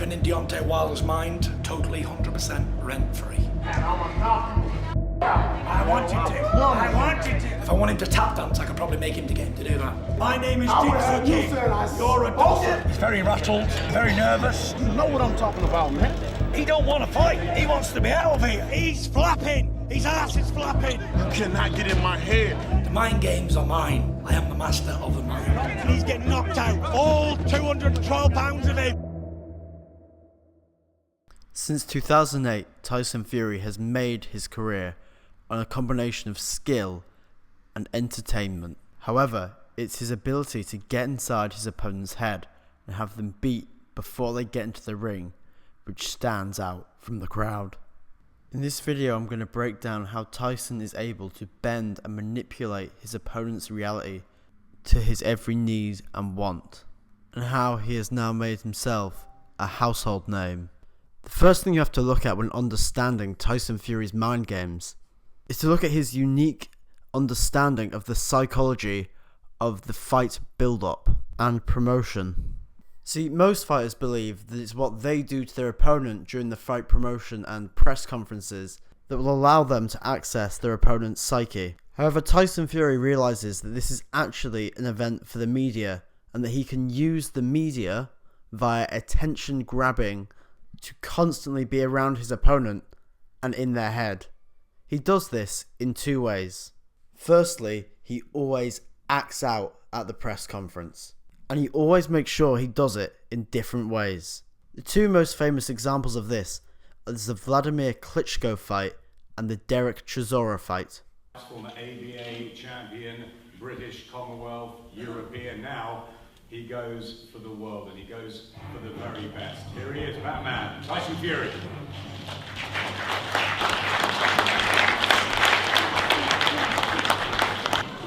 living in Deontay Wilder's mind, totally 100% rent-free. I want you to. I want you to. If I want him to tap dance, I could probably make him the game to do that. My name is Depreciating. You're a dog. He's very rattled, very nervous. You know what I'm talking about, man. He don't want to fight. He wants to be out of here. He's flapping. His ass is flapping. You cannot get in my head. The mind games are mine. I am the master of the mind. And he's getting knocked out. All 212 pounds of him. Since 2008, Tyson Fury has made his career on a combination of skill and entertainment. However, it's his ability to get inside his opponent's head and have them beat before they get into the ring which stands out from the crowd. In this video, I'm going to break down how Tyson is able to bend and manipulate his opponent's reality to his every need and want, and how he has now made himself a household name. The first thing you have to look at when understanding Tyson Fury's mind games is to look at his unique understanding of the psychology of the fight build-up and promotion. See, most fighters believe that it's what they do to their opponent during the fight promotion and press conferences that will allow them to access their opponent's psyche. However, Tyson Fury realizes that this is actually an event for the media and that he can use the media via attention grabbing to constantly be around his opponent and in their head. He does this in two ways. Firstly, he always acts out at the press conference, and he always makes sure he does it in different ways. The two most famous examples of this are the Wladimir Klitschko fight and the Dereck Chisora fight. Former ABA champion, British, Commonwealth, European. Now he goes for the world and he goes for the very best. Here he is, Batman, Tyson Fury.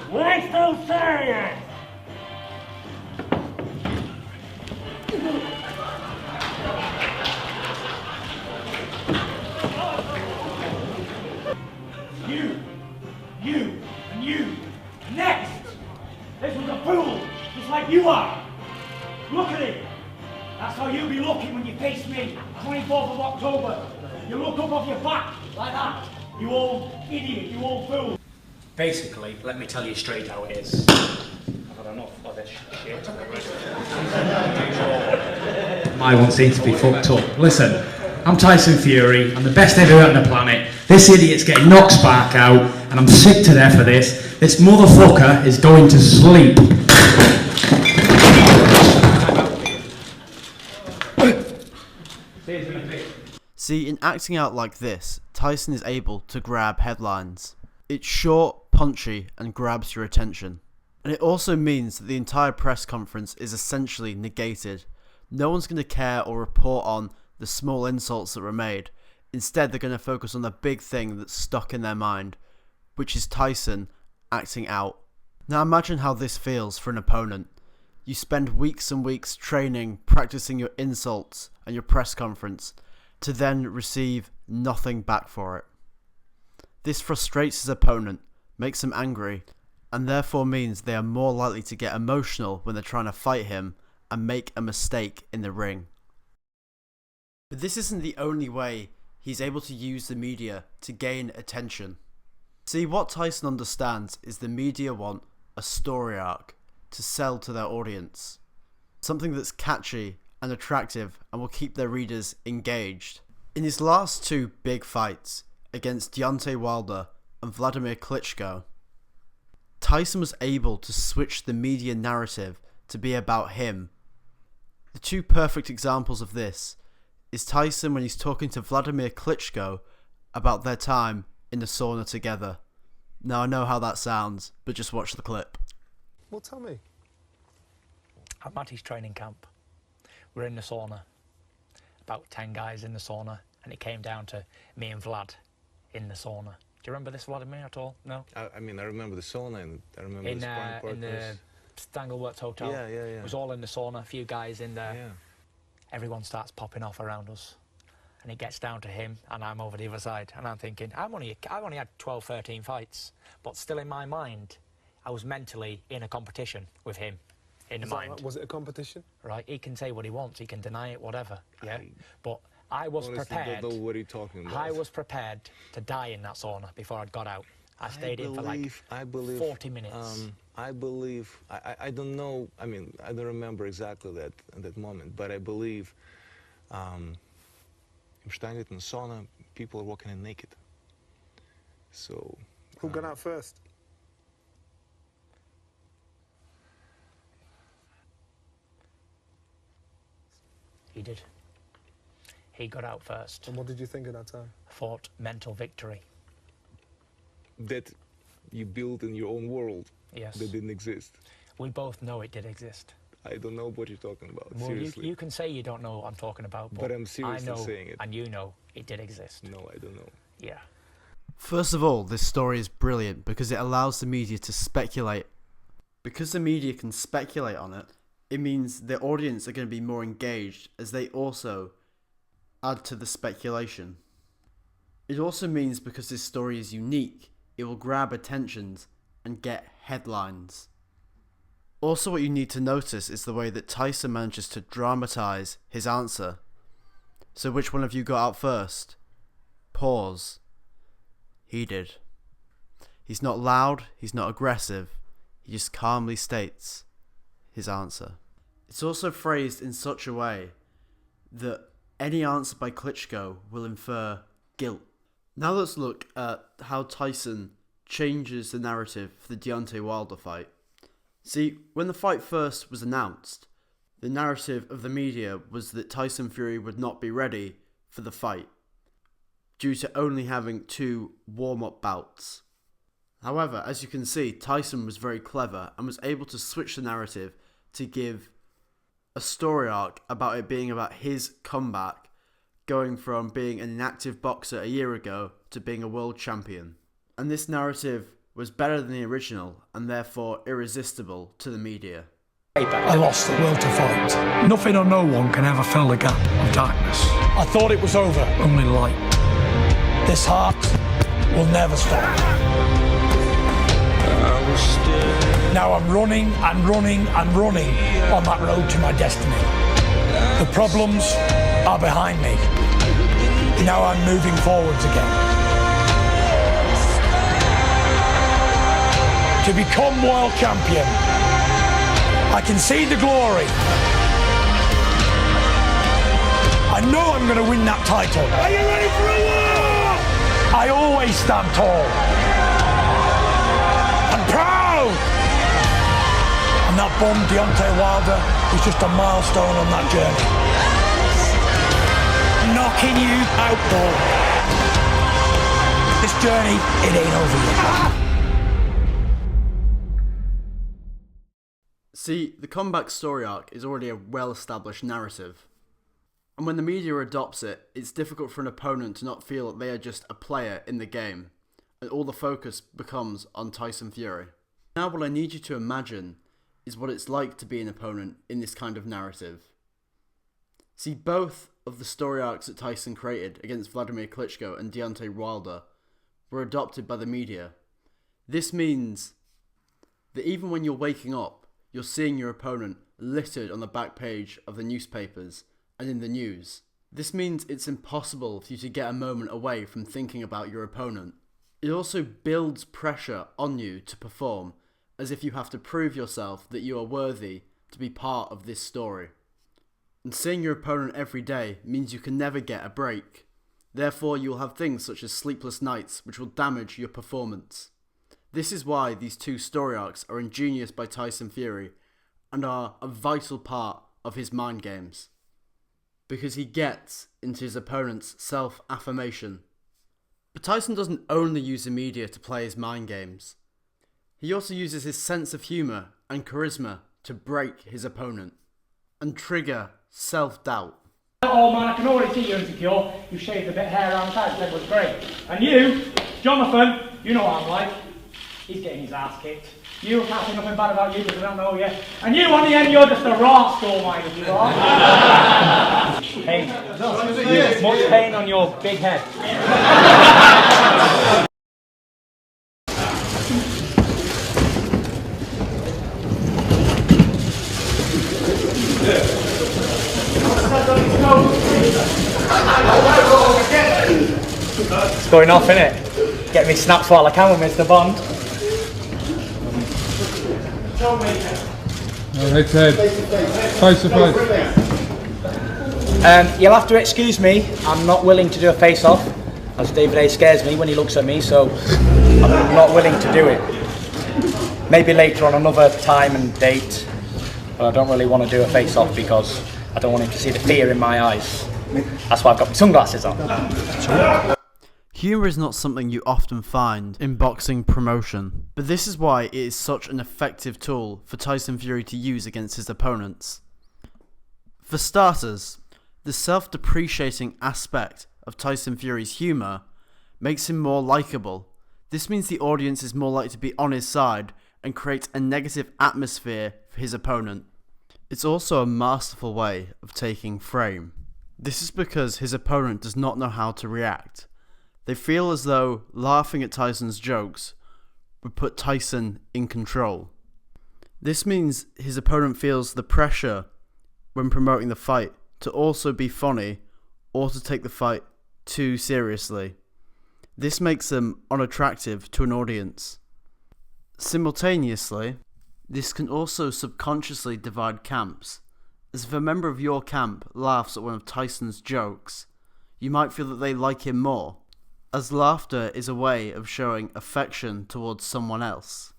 Why so serious? You, and you. Next! This was a fool, just like you are. Look at him. That's how you'll be looking when you face me, 24th of October. You look up off your back, like that. You old idiot, you old fool. Basically, let me tell you straight how it is. I've had enough of this shit. My one seems to be fucked up. Listen, I'm Tyson Fury, I'm the best heavyweight on the planet. This idiot's getting knocked spark out, and I'm sick to death of this. This motherfucker is going to sleep. See, in acting out like this, Tyson is able to grab headlines. It's short, punchy, and grabs your attention. And it also means that the entire press conference is essentially negated. No one's going to care or report on the small insults that were made. Instead, they're going to focus on the big thing that's stuck in their mind, which is Tyson acting out. Now imagine how this feels for an opponent. You spend weeks and weeks training, practicing your insults and your press conference, to then receive nothing back for it. This frustrates his opponent, makes him angry, and therefore means they are more likely to get emotional when they're trying to fight him and make a mistake in the ring. But this isn't the only way he's able to use the media to gain attention. See, what Tyson understands is the media want a story arc to sell to their audience. Something that's catchy and attractive and will keep their readers engaged. In his last two big fights against Deontay Wilder and Wladimir Klitschko, Tyson was able to switch the media narrative to be about him. The two perfect examples of this is Tyson when he's talking to Wladimir Klitschko about their time in the sauna together. Now I know how that sounds, but just watch the clip. Well, tell me. I'm at his training camp. We're in the sauna. About 10 guys in the sauna, and it came down to me and Vlad in the sauna. Do you remember this, Vladimir, at all? No? I mean, I remember the sauna, and I remember the sparring partners. In the Stangleworth Hotel. Yeah. It was all in the sauna, a few guys in there. Yeah. Everyone starts popping off around us. And it gets down to him, and I'm over the other side. And I'm thinking, I've only had 12, 13 fights. But still in my mind, I was mentally in a competition with him. in the mind. Was it a competition? Right, he can say what he wants, he can deny it, whatever, yeah? But I was Honestly, prepared. don't know what you're talking about. I was prepared to die in that sauna before I'd got out. I stayed in for like 40 minutes. I believe, I don't know, I mean, I don't remember exactly that moment, but I believe in Steinit and sauna, people are walking in naked. So... Who got out first? He did. He got out first. And what did you think at that time? Fought mental victory. That you built in your own world. Yes. That didn't exist. We both know it did exist. I don't know what you're talking about, Well, seriously. you can say you don't know what I'm talking about, But I'm seriously I know, saying it. and you know it did exist. No, I don't know. Yeah. First of all, this story is brilliant because it allows the media to speculate. Because the media can speculate on it, it means the audience are going to be more engaged as they also add to the speculation. It also means because this story is unique, it will grab attentions and get headlines. Also, what you need to notice is the way that Tyson manages to dramatise his answer. So which one of you got out first? Pause. He did. He's not loud, he's not aggressive, he just calmly states his answer. It's also phrased in such a way that any answer by Klitschko will infer guilt. Now let's look at how Tyson changes the narrative for the Deontay Wilder fight. See, when the fight first was announced, the narrative of the media was that Tyson Fury would not be ready for the fight, due to only having 2 warm-up bouts. However, as you can see, Tyson was very clever and was able to switch the narrative to give a story arc about it being about his comeback, going from being an inactive boxer a year ago to being a world champion. And this narrative was better than the original and therefore irresistible to the media. I lost the will to fight. Nothing or no one can ever fill the gap of darkness. I thought it was over, only light. This heart will never stop. Now I'm running and running and running on that road to my destiny. The problems are behind me. Now I'm moving forwards again. To become world champion, I can see the glory. I know I'm going to win that title. Are you ready for a war? I always stand tall. I'm proud. And that bum, Deontay Wilder, is just a milestone on that journey. Knocking you out, Paul. This journey, it ain't over yet. See, the comeback story arc is already a well-established narrative. And when the media adopts it, it's difficult for an opponent to not feel that they are just a player in the game, and all the focus becomes on Tyson Fury. Now what I need you to imagine is what it's like to be an opponent in this kind of narrative. See, both of the story arcs that Tyson created against Wladimir Klitschko and Deontay Wilder were adopted by the media. This means that even when you're waking up, you're seeing your opponent littered on the back page of the newspapers and in the news. This means it's impossible for you to get a moment away from thinking about your opponent. It also builds pressure on you to perform, as if you have to prove yourself that you are worthy to be part of this story. And seeing your opponent every day means you can never get a break. Therefore, you will have things such as sleepless nights, which will damage your performance. This is why these 2 story arcs are ingenious by Tyson Fury and are a vital part of his mind games. Because he gets into his opponent's self-affirmation. But Tyson doesn't only use the media to play his mind games. He also uses his sense of humour and charisma to break his opponent and trigger self-doubt. Oh man, I can already see you're insecure. You shaved a bit of hair around the side, that was great. And you, Jonathan, you know what I'm like. He's getting his ass kicked. You can't say nothing bad about you because I don't know you. And you, on the end, you're just a raw store miner, you are. Pain. Much pain on your big head. It's going off, innit? Get me snaps while I can with Mr. Bond. Head to head. Face to face. You'll have to excuse me, I'm not willing to do a face-off, as David A scares me when he looks at me, so I'm not willing to do it. Maybe later on another time and date, but I don't really want to do a face-off because I don't want him to see the fear in my eyes. That's why I've got my sunglasses on. Humour is not something you often find in boxing promotion, but this is why it is such an effective tool for Tyson Fury to use against his opponents. For starters, the self-depreciating aspect of Tyson Fury's humour makes him more likeable. This means the audience is more likely to be on his side and creates a negative atmosphere for his opponent. It's also a masterful way of taking frame. This is because his opponent does not know how to react. They feel as though laughing at Tyson's jokes would put Tyson in control. This means his opponent feels the pressure when promoting the fight to also be funny or to take the fight too seriously. This makes them unattractive to an audience. Simultaneously, this can also subconsciously divide camps, as if a member of your camp laughs at one of Tyson's jokes, you might feel that they like him more, as laughter is a way of showing affection towards someone else.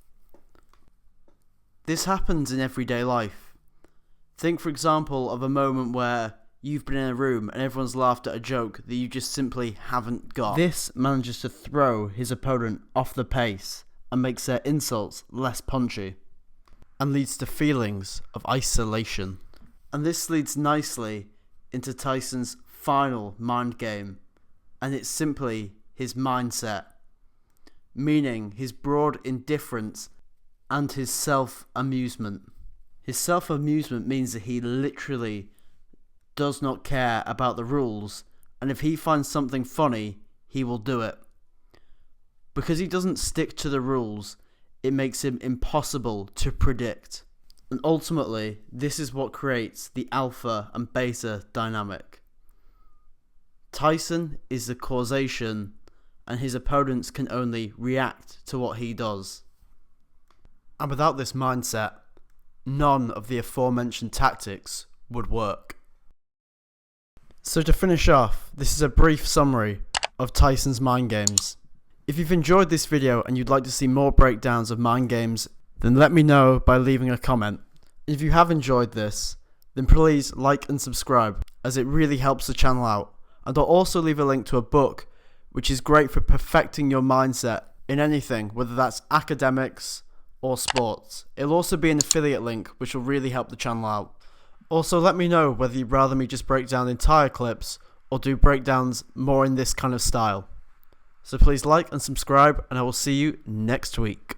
This happens in everyday life. Think, for example, of a moment where you've been in a room and everyone's laughed at a joke that you just simply haven't got. This manages to throw his opponent off the pace and makes their insults less punchy, and leads to feelings of isolation. And this leads nicely into Tyson's final mind game, and it's simply his mindset, meaning his broad indifference and his self-amusement. His self-amusement means that he literally does not care about the rules, and if he finds something funny, he will do it. Because he doesn't stick to the rules, it makes him impossible to predict. And ultimately, this is what creates the alpha and beta dynamic. Tyson is the causation, and his opponents can only react to what he does. And without this mindset, none of the aforementioned tactics would work. So to finish off, this is a brief summary of Tyson's mind games. If you've enjoyed this video and you'd like to see more breakdowns of mind games, then let me know by leaving a comment. If you have enjoyed this, then please like and subscribe, as it really helps the channel out. And I'll also leave a link to a book which is great for perfecting your mindset in anything, whether that's academics or sports. It'll also be an affiliate link which will really help the channel out. Also, let me know whether you'd rather me just break down entire clips or do breakdowns more in this kind of style. So please like and subscribe, and I will see you next week.